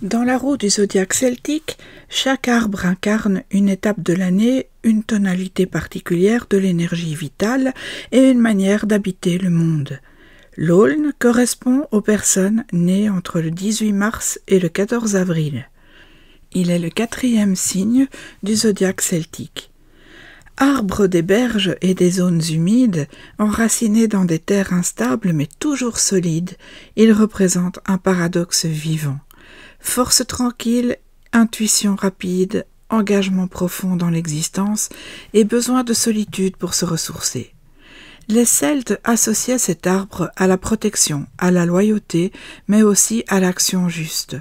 Dans la roue du zodiaque celtique, chaque arbre incarne une étape de l'année, une tonalité particulière de l'énergie vitale et une manière d'habiter le monde. L'Aulne correspond aux personnes nées entre le 18 mars et le 14 avril. Il est le 4e signe du zodiaque celtique. Arbre des berges et des zones humides, enraciné dans des terres instables mais toujours solides, il représente un paradoxe vivant. Force tranquille, intuition rapide, engagement profond dans l'existence et besoin de solitude pour se ressourcer. Les Celtes associaient cet arbre à la protection, à la loyauté, mais aussi à l'action juste.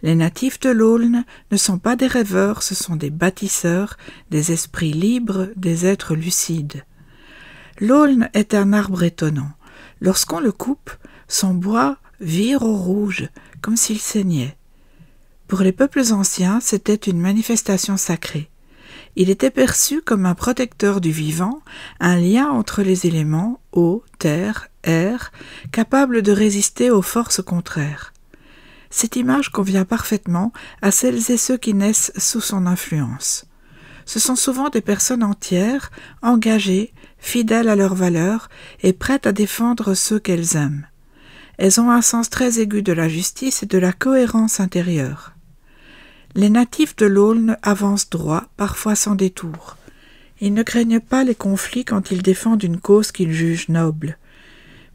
Les natifs de l'Aulne ne sont pas des rêveurs, ce sont des bâtisseurs, des esprits libres, des êtres lucides. L'Aulne est un arbre étonnant. Lorsqu'on le coupe, son bois vire au rouge, comme s'il saignait. Pour les peuples anciens, c'était une manifestation sacrée. Il était perçu comme un protecteur du vivant, un lien entre les éléments, eau, terre, air, capable de résister aux forces contraires. Cette image convient parfaitement à celles et ceux qui naissent sous son influence. Ce sont souvent des personnes entières, engagées, fidèles à leurs valeurs et prêtes à défendre ceux qu'elles aiment. Elles ont un sens très aigu de la justice et de la cohérence intérieure. Les natifs de l'Aulne avancent droit, parfois sans détour. Ils ne craignent pas les conflits quand ils défendent une cause qu'ils jugent noble.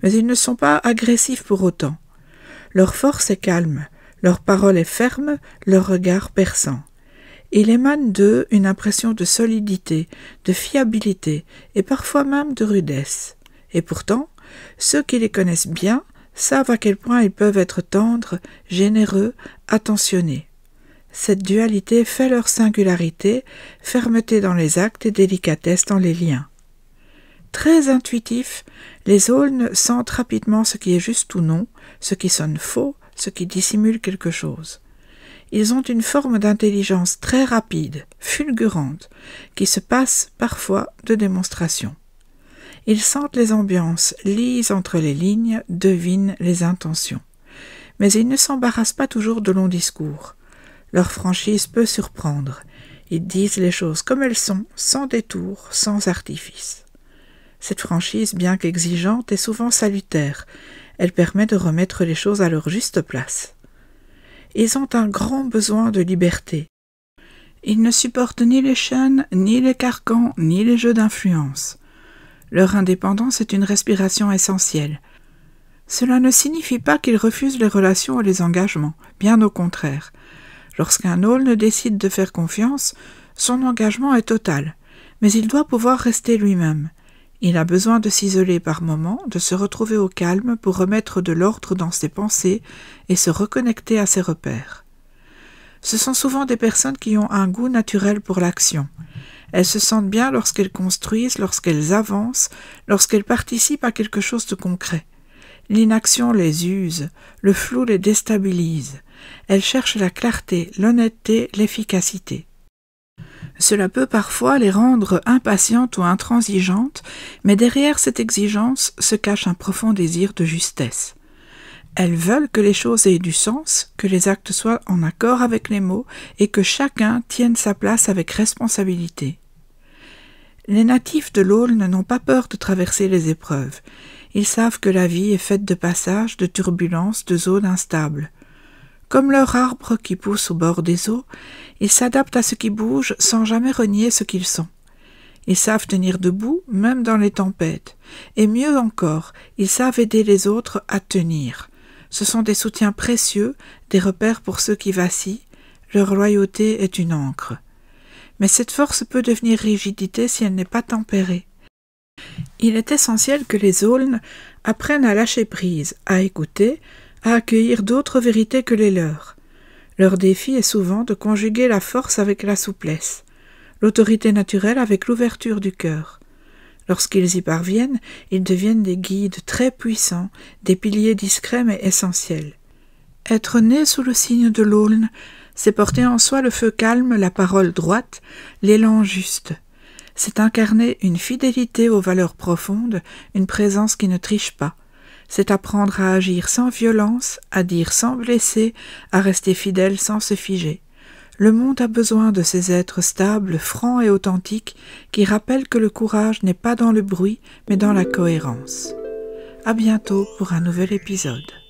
Mais ils ne sont pas agressifs pour autant. Leur force est calme, leur parole est ferme, leur regard perçant. Il émane d'eux une impression de solidité, de fiabilité et parfois même de rudesse. Et pourtant, ceux qui les connaissent bien savent à quel point ils peuvent être tendres, généreux, attentionnés. Cette dualité fait leur singularité, fermeté dans les actes et délicatesse dans les liens. Très intuitifs, les Aulnes sentent rapidement ce qui est juste ou non, ce qui sonne faux, ce qui dissimule quelque chose. Ils ont une forme d'intelligence très rapide, fulgurante, qui se passe parfois de démonstration. Ils sentent les ambiances, lisent entre les lignes, devinent les intentions. Mais ils ne s'embarrassent pas toujours de longs discours. Leur franchise peut surprendre. Ils disent les choses comme elles sont, sans détour, sans artifice. Cette franchise, bien qu'exigeante, est souvent salutaire. Elle permet de remettre les choses à leur juste place. Ils ont un grand besoin de liberté. Ils ne supportent ni les chaînes, ni les carcans, ni les jeux d'influence. Leur indépendance est une respiration essentielle. Cela ne signifie pas qu'ils refusent les relations et les engagements, bien au contraire. Lorsqu'un Aulne décide de faire confiance, son engagement est total, mais il doit pouvoir rester lui-même. Il a besoin de s'isoler par moments, de se retrouver au calme pour remettre de l'ordre dans ses pensées et se reconnecter à ses repères. Ce sont souvent des personnes qui ont un goût naturel pour l'action. Elles se sentent bien lorsqu'elles construisent, lorsqu'elles avancent, lorsqu'elles participent à quelque chose de concret. L'inaction les use, le flou les déstabilise. Elles cherchent la clarté, l'honnêteté, l'efficacité. Cela peut parfois les rendre impatientes ou intransigeantes, mais derrière cette exigence se cache un profond désir de justesse. Elles veulent que les choses aient du sens, que les actes soient en accord avec les mots et que chacun tienne sa place avec responsabilité. Les natifs de l'Aulne n'ont pas peur de traverser les épreuves. Ils savent que la vie est faite de passages, de turbulences, de zones instables. Comme leur arbre qui pousse au bord des eaux, ils s'adaptent à ce qui bouge sans jamais renier ce qu'ils sont. Ils savent tenir debout, même dans les tempêtes. Et mieux encore, ils savent aider les autres à tenir. Ce sont des soutiens précieux, des repères pour ceux qui vacillent. Leur loyauté est une ancre. Mais cette force peut devenir rigidité si elle n'est pas tempérée. Il est essentiel que les Aulnes apprennent à lâcher prise, à écouter, à accueillir d'autres vérités que les leurs. Leur défi est souvent de conjuguer la force avec la souplesse, l'autorité naturelle avec l'ouverture du cœur. Lorsqu'ils y parviennent, ils deviennent des guides très puissants, des piliers discrets mais essentiels. Être né sous le signe de l'Aulne, c'est porter en soi le feu calme, la parole droite, l'élan juste. C'est incarner une fidélité aux valeurs profondes, une présence qui ne triche pas. C'est apprendre à agir sans violence, à dire sans blesser, à rester fidèle sans se figer. Le monde a besoin de ces êtres stables, francs et authentiques, qui rappellent que le courage n'est pas dans le bruit, mais dans la cohérence. À bientôt pour un nouvel épisode.